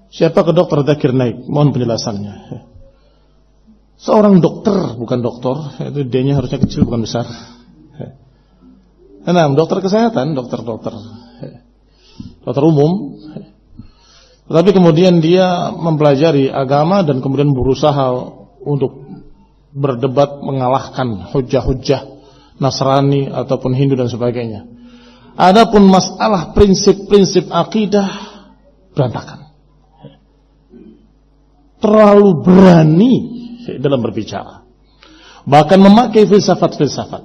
Siapa ke Dr. Zakir Naik? Mohon penjelasannya. Seorang dokter, bukan doktor, itu D-nya harusnya kecil bukan besar. Nah, dokter kesehatan, dokter umum. Tetapi kemudian dia mempelajari agama dan kemudian berusaha untuk berdebat mengalahkan hujah-hujah Nasrani ataupun Hindu dan sebagainya. Adapun masalah prinsip-prinsip akidah berantakan. Terlalu berani dalam berbicara. Bahkan memakai filsafat-filsafat.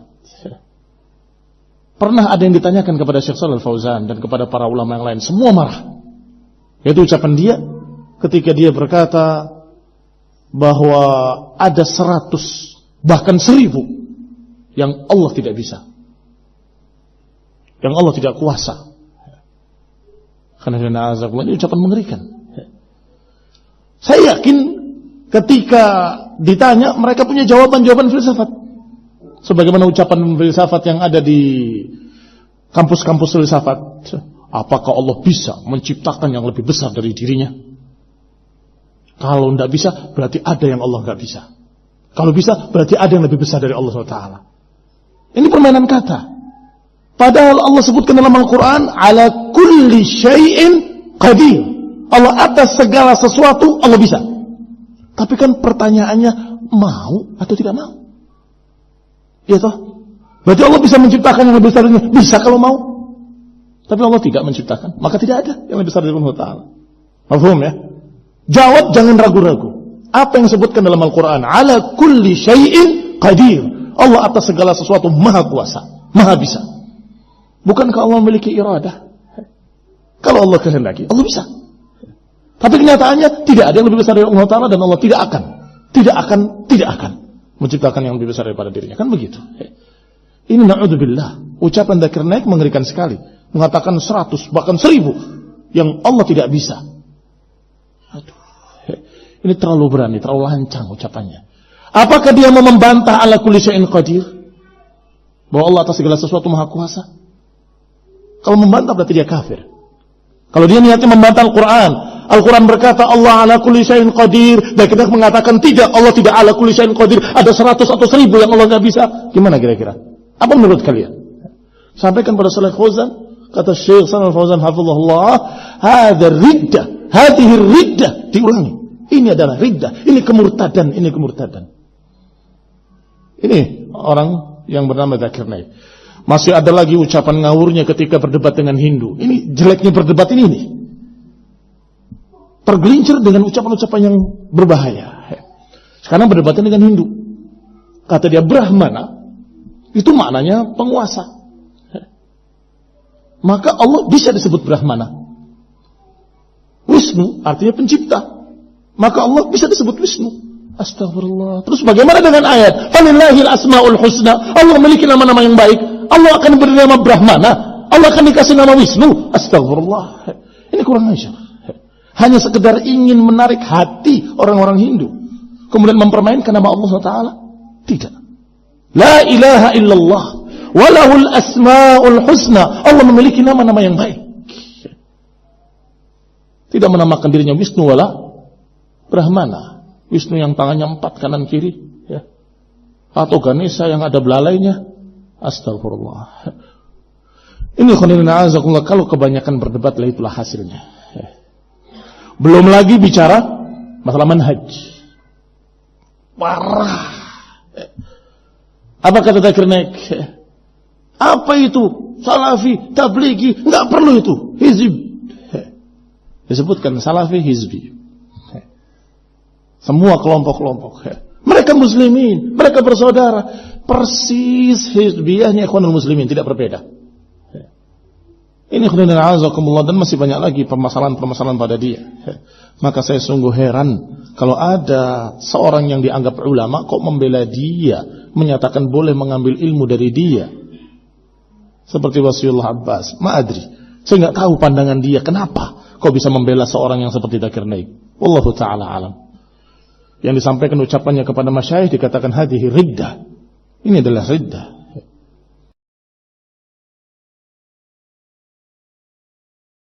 Pernah ada yang ditanyakan kepada Syekh Shalal Fauzan dan kepada para ulama yang lain, semua marah. Yaitu ucapan dia ketika dia berkata bahwa ada 100 bahkan 1000 yang Allah tidak bisa, yang Allah tidak kuasa. Karena ini ucapan mengerikan. Saya yakin ketika ditanya mereka punya jawaban-jawaban filsafat, sebagaimana ucapan filsafat yang ada di kampus-kampus filsafat. Apakah Allah bisa menciptakan yang lebih besar dari dirinya? Kalau tidak bisa, berarti ada yang Allah tidak bisa. Kalau bisa, berarti ada yang lebih besar dari Allah SWT. Ini permainan kata. Padahal Allah sebutkan dalam Al-Quran, ala kulli syai'in qadir. Allah atas segala sesuatu, Allah bisa. Tapi kan pertanyaannya, mau atau tidak mau? Iya toh? Berarti Allah bisa menciptakan yang lebih besar dari dirinya? Bisa kalau mau. Tapi Allah tidak menciptakan, maka tidak ada yang lebih besar dari Allah Ta'ala. Mafhum ya? Jawab, jangan ragu-ragu. Apa yang disebutkan dalam Al-Quran? Ala kulli syai'in qadir. Allah atas segala sesuatu maha kuasa, maha bisa. Bukankah Allah memiliki iradah? Kalau Allah kehendaki, Allah bisa. Tapi kenyataannya tidak ada yang lebih besar dari Allah Ta'ala, dan Allah tidak akan menciptakan yang lebih besar daripada dirinya. Kan begitu. Ini na'udzubillah. Ucapan Zakir Naik mengerikan sekali. Mengatakan 100 bahkan 1000 yang Allah tidak bisa. Aduh, ini terlalu berani, terlalu lancang ucapannya. Apakah dia mau membantah ala kulli syai'in qadir? Bahwa Allah atas segala sesuatu maha kuasa? Kalau membantah berarti dia kafir. Kalau dia niatnya membantah Al-Quran, Al-Quran berkata Allah ala kulli syai'in qadir, dan kita mengatakan tidak, Allah tidak ala kulli syai'in qadir, ada 100 atau 1000 yang Allah tidak bisa. Gimana kira-kira? Apa menurut kalian? Sampaikan pada Shalal Fauzan. Kata Syekh Shalal Fauzan hafizahullah, hadza riddah, hadhihi riddah, diulangi. Ini adalah riddah, ini kemurtadan, ini kemurtadan. Ini orang yang bernama Zakir Naik. Masih ada lagi ucapan ngawurnya ketika berdebat dengan Hindu. Ini jeleknya berdebat ini. Tergelincir dengan ucapan-ucapan yang berbahaya. Sekarang berdebatnya dengan Hindu. Kata dia Brahmana, itu maknanya penguasa. Maka Allah bisa disebut Brahmana. Wisnu artinya pencipta. Maka Allah bisa disebut Wisnu. Astagfirullah. Terus bagaimana dengan ayat? Falillahil asmaul husna. Allah memiliki nama-nama yang baik. Allah akan beri nama Brahmana. Allah akan dikasih nama Wisnu. Astagfirullah. Ini kurang ajar. Hanya sekedar ingin menarik hati orang-orang Hindu. Kemudian mempermainkan nama Allah SWT. Tidak. La ilaha illallah. Walahul asma'ul husna. Allah memiliki nama-nama yang baik. Tidak menamakan dirinya Wisnu wala Brahmana. Wisnu yang tangannya 4 kanan kiri, ya. Atau Ganesha yang ada belalainya. Astagfirullah. Ini khonirina azakullah. Kalau kebanyakan berdebat lah itulah hasilnya, ya. Belum lagi bicara masalah manhaj. Parah. Apa kata Zakir Naik? Apa itu? Salafi, tablighi, enggak perlu itu. Hizb. Disebutkan salafi, hizbi. Semua kelompok-kelompok. Mereka muslimin, mereka bersaudara. Persis hizbiyahnya ikhwanul muslimin, tidak berbeda. Ini khairan azakumullah, dan masih banyak lagi permasalahan-permasalahan pada dia. Maka saya sungguh heran kalau ada seorang yang dianggap ulama kok membela dia, menyatakan boleh mengambil ilmu dari dia. Seperti Wasiullah Abbas, ma'adri. Saya nggak tahu pandangan dia, kenapa kok bisa membela seorang yang seperti Zakir Naik. Wallahu ta'ala alam. Yang disampaikan ucapannya kepada masyayikh dikatakan hadhihi riddah. Ini adalah riddah.